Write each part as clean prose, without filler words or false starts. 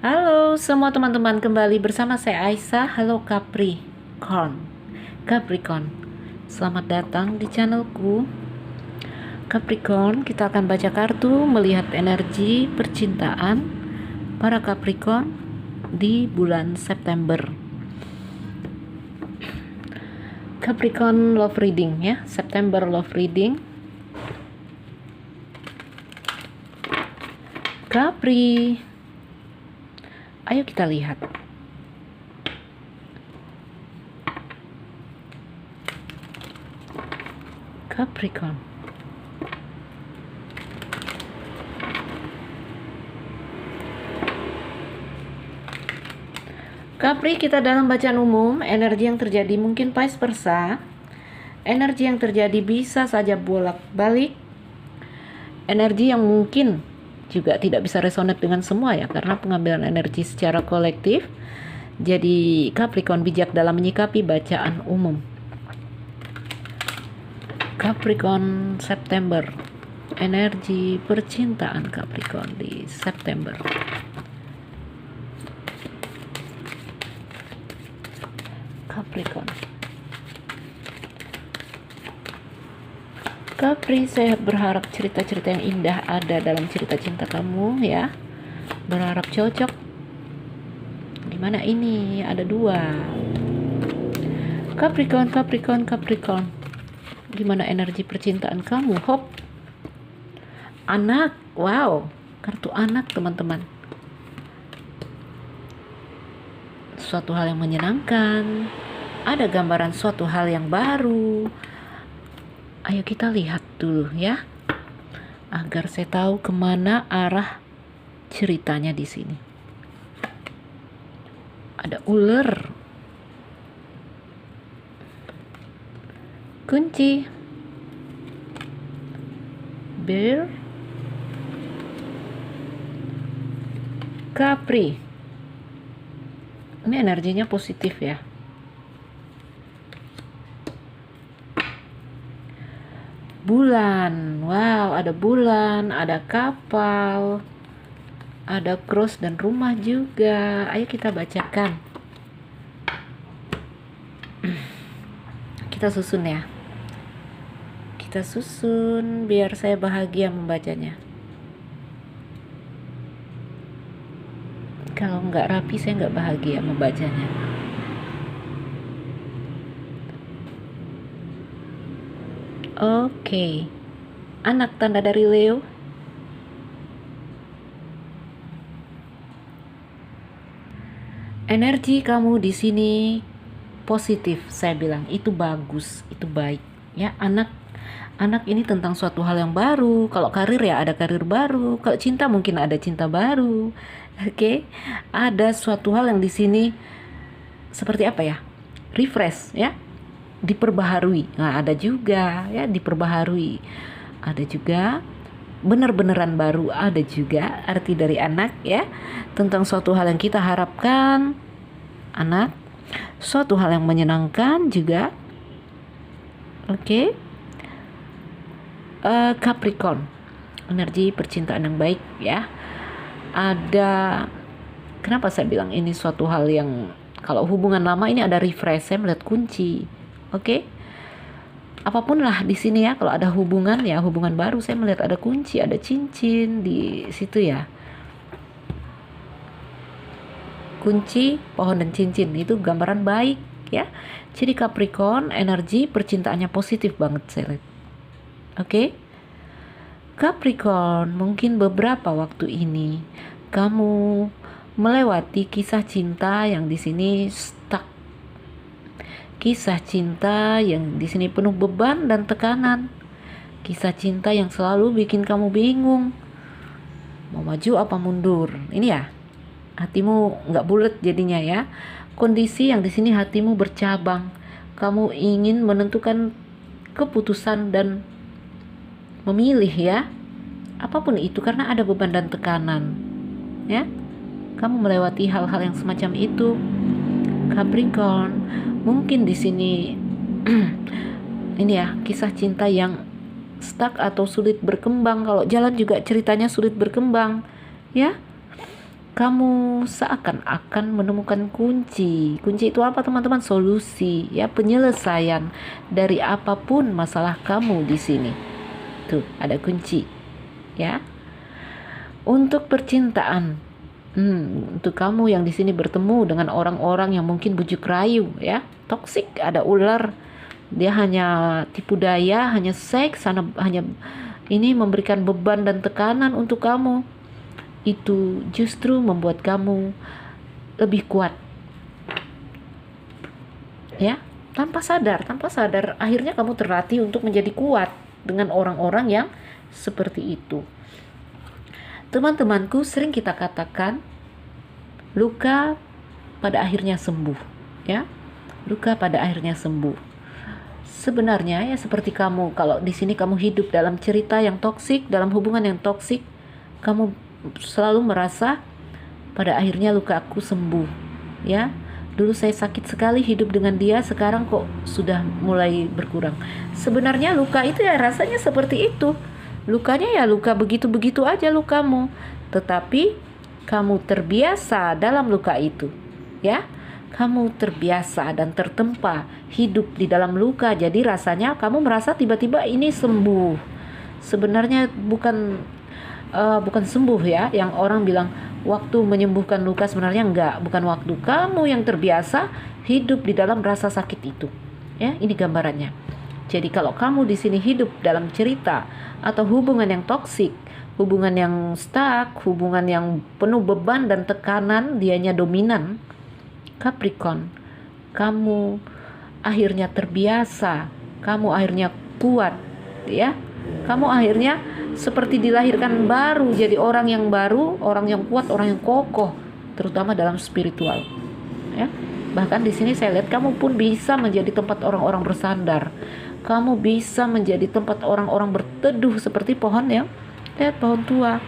Halo semua teman-teman, kembali bersama saya Aisyah. Halo Capricorn. Capricorn, selamat datang di channelku. Capricorn, kita akan baca kartu melihat energi percintaan para Capricorn di bulan September. Capricorn love reading ya, September love reading. Capri, ayo kita lihat. Capricorn. Capri, kita dalam bacaan umum, energi yang terjadi mungkin vice versa. Energi yang terjadi bisa saja bolak-balik. Energi yang mungkin juga tidak bisa resonate dengan semua ya, karena pengambilan energi secara kolektif. Jadi Capricorn bijak dalam menyikapi bacaan umum. Capricorn September, energi percintaan Capricorn di September. Capricorn. Capri, saya berharap cerita-cerita yang indah ada dalam cerita cinta kamu ya. Berharap cocok. Gimana ini? Ada dua. Capricorn, Capricorn, Capricorn. Gimana energi percintaan kamu? Hop. Anak. Wow. Kartu anak, teman-teman. Suatu hal yang menyenangkan. Ada gambaran suatu hal yang baru. Ayo kita lihat dulu ya, agar saya tahu kemana arah ceritanya di sini. Ada ular, kunci, bear, Capri. Ini energinya positif ya. Bulan, wow, ada bulan, ada kapal, ada cross dan rumah juga. Ayo kita bacakan. Kita susun ya. Kita susun biar saya bahagia membacanya. Kalau nggak rapi, saya nggak bahagia membacanya. Oke. Anak tanda dari Leo. Energi kamu di sini positif, saya bilang. Itu bagus, itu baik. Ya, anak ini tentang suatu hal yang baru. Kalau karir ya ada karir baru. Kalau cinta mungkin ada cinta baru. Oke. Ada suatu hal yang di sini seperti apa ya? Refresh ya. Diperbaharui. Nah, ada juga ya diperbaharui. Ada juga benar-beneran baru, ada juga arti dari anak ya, tentang suatu hal yang kita harapkan. Anak, suatu hal yang menyenangkan juga. Oke. Capricorn, energi percintaan yang baik ya. Ada, kenapa saya bilang ini suatu hal yang, kalau hubungan lama ini ada refresh, saya melihat kunci. Oke. Apapun lah di sini ya, kalau ada hubungan ya, hubungan baru, saya melihat ada kunci, ada cincin di situ ya. Kunci, pohon dan cincin itu gambaran baik ya. Jadi Capricorn energi percintaannya positif banget saya lihat. Oke. Capricorn, mungkin beberapa waktu ini kamu melewati kisah cinta yang di sini stuck. Kisah cinta yang di sini penuh beban dan tekanan. Kisah cinta yang selalu bikin kamu bingung. Mau maju apa mundur? Ini ya. Hatimu nggak bulat jadinya ya. Kondisi yang di sini hatimu bercabang. Kamu ingin menentukan keputusan dan memilih ya. Apapun itu karena ada beban dan tekanan. Ya. Kamu melewati hal-hal yang semacam itu. Capricorn, mungkin di sini ini ya, kisah cinta yang stuck atau sulit berkembang. Kalau jalan juga ceritanya sulit berkembang ya. kamu seakan-akan menemukan kunci. Kunci itu apa, teman-teman? Solusi, ya, penyelesaian dari apapun masalah kamu di sini. Tuh, ada kunci, ya. Untuk percintaan, untuk kamu yang di sini bertemu dengan orang-orang yang mungkin bujuk rayu, ya, toksik, ada ular. Dia hanya tipu daya, hanya seks, hanya ini memberikan beban dan tekanan untuk kamu. Itu justru membuat kamu lebih kuat, ya, tanpa sadar akhirnya kamu terlatih untuk menjadi kuat dengan orang-orang yang seperti itu. Teman-temanku, sering kita katakan luka pada akhirnya sembuh, ya, luka pada akhirnya sembuh. Sebenarnya ya seperti kamu, kalau di sini kamu hidup dalam cerita yang toksik, dalam hubungan yang toksik, kamu selalu merasa pada akhirnya luka aku sembuh, ya. Dulu saya sakit sekali hidup dengan dia, sekarang kok sudah mulai berkurang. Sebenarnya luka itu ya rasanya seperti itu. Lukanya ya luka begitu-begitu aja lukamu. Tetapi kamu terbiasa dalam luka itu, ya. Kamu terbiasa dan tertempa hidup di dalam luka. Jadi rasanya kamu merasa tiba-tiba ini sembuh. Sebenarnya bukan sembuh, ya. Yang orang bilang waktu menyembuhkan luka, sebenarnya bukan waktu. Kamu yang terbiasa hidup di dalam rasa sakit itu. Ya, ini gambarannya. Jadi kalau kamu di sini hidup dalam cerita atau hubungan yang toksik, hubungan yang stuck, hubungan yang penuh beban dan tekanan, dianya dominan, Capricorn, kamu akhirnya terbiasa, kamu akhirnya kuat, ya. Kamu akhirnya seperti dilahirkan baru, jadi orang yang baru, orang yang kuat, orang yang kokoh, terutama dalam spiritual, ya. Bahkan di sini saya lihat kamu pun bisa menjadi tempat orang-orang bersandar. Kamu bisa menjadi tempat orang-orang berteduh seperti pohon, ya. Lihat pohon tua,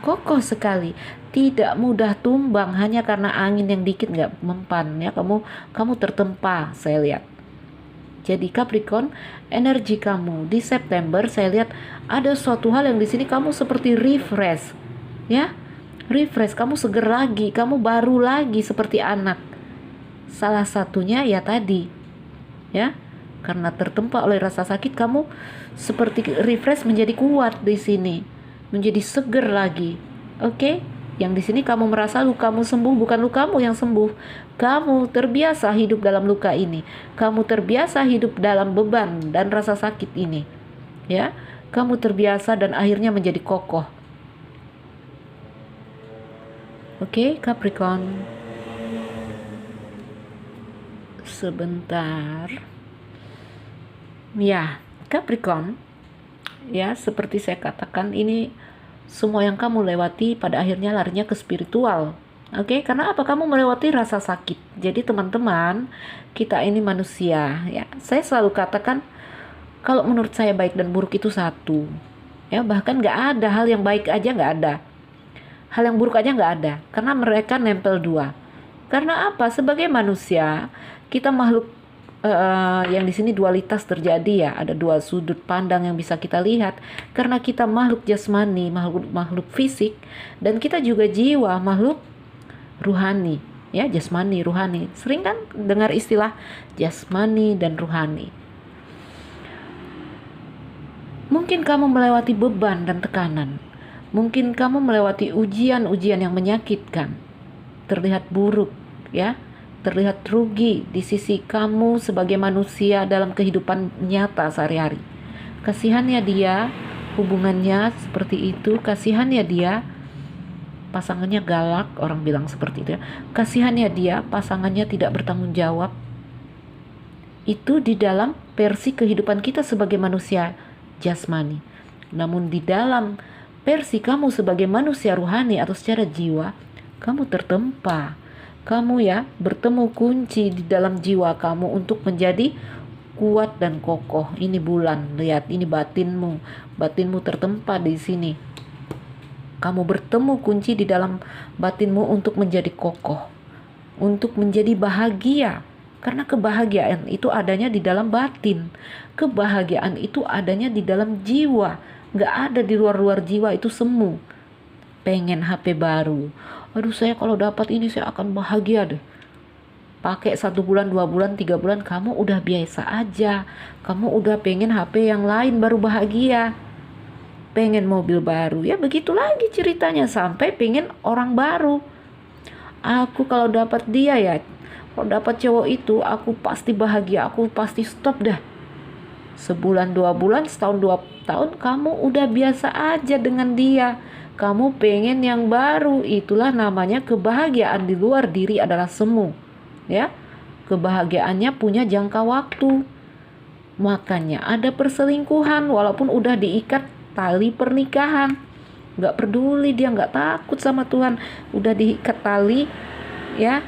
kokoh sekali, tidak mudah tumbang hanya karena angin yang dikit nggak mempan, ya. Kamu tertempa, saya lihat. Jadi Capricorn, energi kamu di September saya lihat ada suatu hal yang di sini kamu seperti refresh, ya. Refresh, kamu seger lagi, kamu baru lagi seperti anak. Salah satunya ya tadi, ya. Karena tertempa oleh rasa sakit, kamu seperti refresh menjadi kuat di sini, menjadi seger lagi. Oke? Yang di sini kamu merasa lukamu sembuh, bukan lukamu yang sembuh. Kamu terbiasa hidup dalam luka ini. Kamu terbiasa hidup dalam beban dan rasa sakit ini. Ya, kamu terbiasa dan akhirnya menjadi kokoh. Oke, Capricorn. Sebentar. Ya, Capricorn. Ya, seperti saya katakan, ini semua yang kamu lewati pada akhirnya larinya ke spiritual. Oke, karena apa? Kamu melewati rasa sakit. Jadi teman-teman, kita ini manusia, ya. Saya selalu katakan, kalau menurut saya baik dan buruk itu satu. Ya, bahkan nggak ada hal yang baik aja, nggak ada. Hal yang buruk aja nggak ada. Karena mereka nempel dua. Karena apa? Sebagai manusia, kita makhluk yang di sini dualitas terjadi, ya. Ada dua sudut pandang yang bisa kita lihat. Karena kita makhluk jasmani, makhluk fisik, dan kita juga jiwa, makhluk ruhani, ya, jasmani, ruhani. Sering kan dengar istilah jasmani dan ruhani. Mungkin kamu melewati beban dan tekanan. Mungkin kamu melewati ujian-ujian yang menyakitkan. Terlihat buruk, ya. Terlihat rugi di sisi kamu sebagai manusia dalam kehidupan nyata sehari-hari. Kasihannya dia, hubungannya seperti itu. Kasihannya dia, pasangannya galak, orang bilang seperti itu, ya. Kasihannya dia, pasangannya tidak bertanggung jawab. Itu di dalam versi kehidupan kita sebagai manusia jasmani. Namun di dalam versi kamu sebagai manusia ruhani atau secara jiwa, kamu tertempa. Kamu, ya, bertemu kunci di dalam jiwa kamu untuk menjadi kuat dan kokoh. Ini bulan, lihat, ini batinmu. Batinmu tertempa di sini. Kamu bertemu kunci di dalam batinmu untuk menjadi kokoh, untuk menjadi bahagia. Karena kebahagiaan itu adanya di dalam batin. Kebahagiaan itu adanya di dalam jiwa. Gak ada di luar-luar jiwa, itu semu. Pengen HP baru, Aduh, saya kalau dapat ini saya akan bahagia deh. Pakai 1 bulan, 2 bulan, 3 bulan, kamu udah biasa aja. Kamu udah pengen HP yang lain baru bahagia. Pengen mobil baru, ya begitu lagi ceritanya, sampai pengen orang baru. Aku kalau dapat dia ya, kalau dapat cowok itu, aku pasti bahagia, aku pasti stop dah. Sebulan, 2 bulan, setahun, 2 tahun, kamu udah biasa aja dengan dia. Kamu pengen yang baru, itulah namanya kebahagiaan di luar diri adalah semu. Ya, kebahagiaannya punya jangka waktu. Makanya ada perselingkuhan walaupun udah diikat tali pernikahan. Gak peduli, dia gak takut sama Tuhan. Udah diikat tali ya,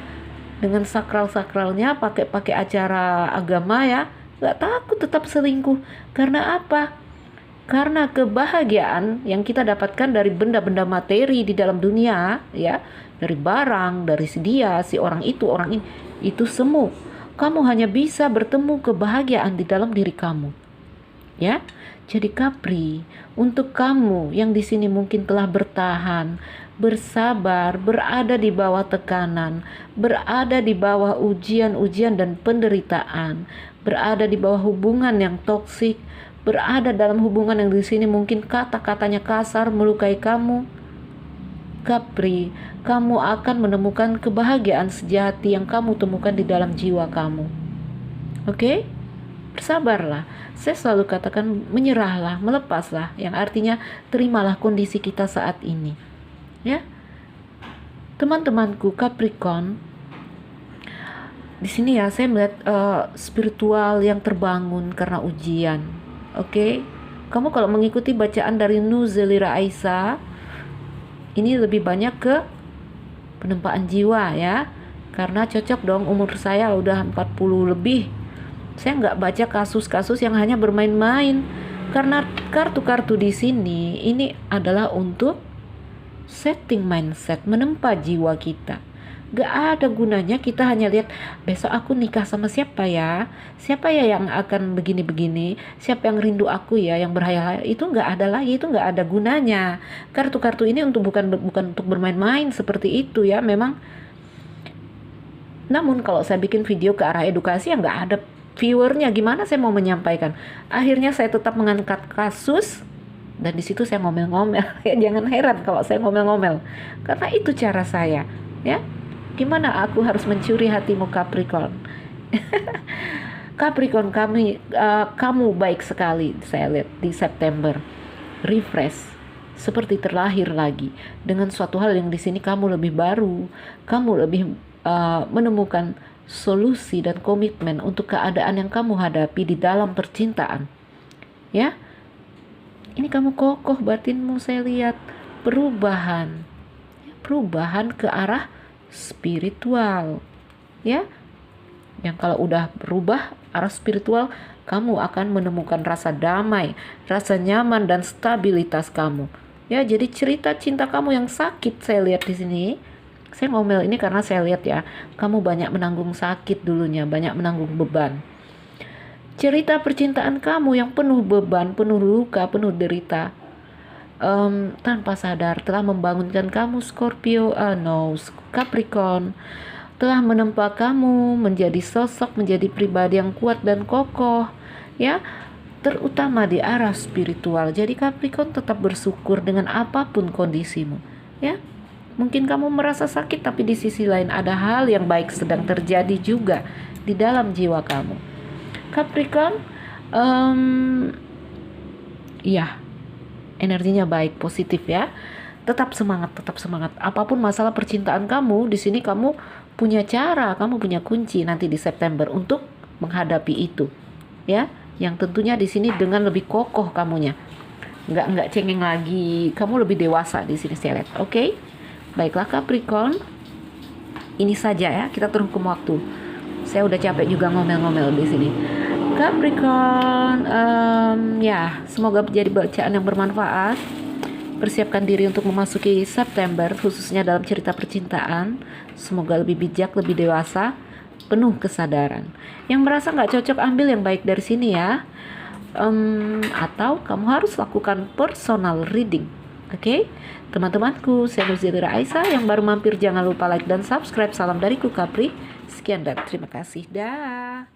dengan sakral-sakralnya, pakai acara agama ya, gak takut, tetap selingkuh. Karena apa? Karena kebahagiaan yang kita dapatkan dari benda-benda materi di dalam dunia ya, dari barang, dari dia, si orang ini, itu semu. Kamu hanya bisa bertemu kebahagiaan di dalam diri kamu. Ya. Jadi Capri, untuk kamu yang di sini mungkin telah bertahan, bersabar, berada di bawah tekanan, berada di bawah ujian-ujian dan penderitaan, berada di bawah hubungan yang toksik, berada dalam hubungan yang di sini mungkin kata-katanya kasar, melukai kamu. Capri, kamu akan menemukan kebahagiaan sejati yang kamu temukan di dalam jiwa kamu. Oke? Bersabarlah. Saya selalu katakan menyerahlah, melepaslah, yang artinya terimalah kondisi kita saat ini. Ya. Teman-temanku Capricorn, di sini ya saya melihat spiritual yang terbangun karena ujian. Oke? Kamu kalau mengikuti bacaan dari Nuzelira Aisa, ini lebih banyak ke penempaan jiwa ya, karena cocok dong, umur saya udah 40 lebih. Saya nggak baca kasus-kasus yang hanya bermain-main, karena kartu-kartu di sini ini adalah untuk setting mindset, menempa jiwa kita. Gak ada gunanya kita hanya lihat besok aku nikah sama siapa ya yang akan begini-begini, siapa yang rindu aku ya, yang berhayal. Itu gak ada lagi, itu gak ada gunanya. Kartu-kartu ini bukan untuk bermain-main seperti itu ya, memang. Namun kalau saya bikin video ke arah edukasi, ya gak ada viewernya, gimana saya mau menyampaikan. Akhirnya saya tetap mengangkat kasus, dan di situ saya ngomel-ngomel. Ya jangan heran kalau saya ngomel-ngomel, karena itu cara saya ya. Gimana aku harus mencuri hatimu Capricorn? Capricorn, kamu baik sekali. Saya lihat di September, refresh, seperti terlahir lagi dengan suatu hal yang di sini kamu lebih baru, kamu lebih menemukan solusi dan komitmen untuk keadaan yang kamu hadapi di dalam percintaan. Ya, ini kamu kokoh batinmu, saya lihat perubahan ke arah spiritual ya, yang kalau udah berubah arah spiritual, kamu akan menemukan rasa damai, rasa nyaman dan stabilitas kamu ya. Jadi cerita cinta kamu yang sakit, saya lihat di sini, saya ngomel ini karena saya lihat ya, kamu banyak menanggung sakit dulunya, banyak menanggung beban. Cerita percintaan kamu yang penuh beban, penuh luka, penuh derita, tanpa sadar telah membangunkan kamu Capricorn, telah menempa kamu menjadi sosok, menjadi pribadi yang kuat dan kokoh ya, terutama di arah spiritual. Jadi Capricorn tetap bersyukur dengan apapun kondisimu ya. Mungkin kamu merasa sakit, tapi di sisi lain ada hal yang baik sedang terjadi juga di dalam jiwa kamu Capricorn. Ya, energinya baik, positif ya. Tetap semangat. Apapun masalah percintaan kamu, di sini kamu punya cara, kamu punya kunci nanti di September untuk menghadapi itu. Ya, yang tentunya di sini dengan lebih kokoh kamunya. Enggak cengeng lagi, kamu lebih dewasa di sini saya lihat. Oke? Baiklah Capricorn. Ini saja ya, kita terhukum waktu. Saya udah capek juga ngomel-ngomel di sini. Capricorn, ya semoga menjadi bacaan yang bermanfaat. Persiapkan diri untuk memasuki September, khususnya dalam cerita percintaan. Semoga lebih bijak, lebih dewasa, penuh kesadaran. Yang merasa nggak cocok, ambil yang baik dari sini ya. Atau kamu harus lakukan personal reading. Oke, teman-temanku, saya Nuzira Aisyah. Yang baru mampir jangan lupa like dan subscribe. Salam dariku Kapri. Sekian dan terima kasih. Dah.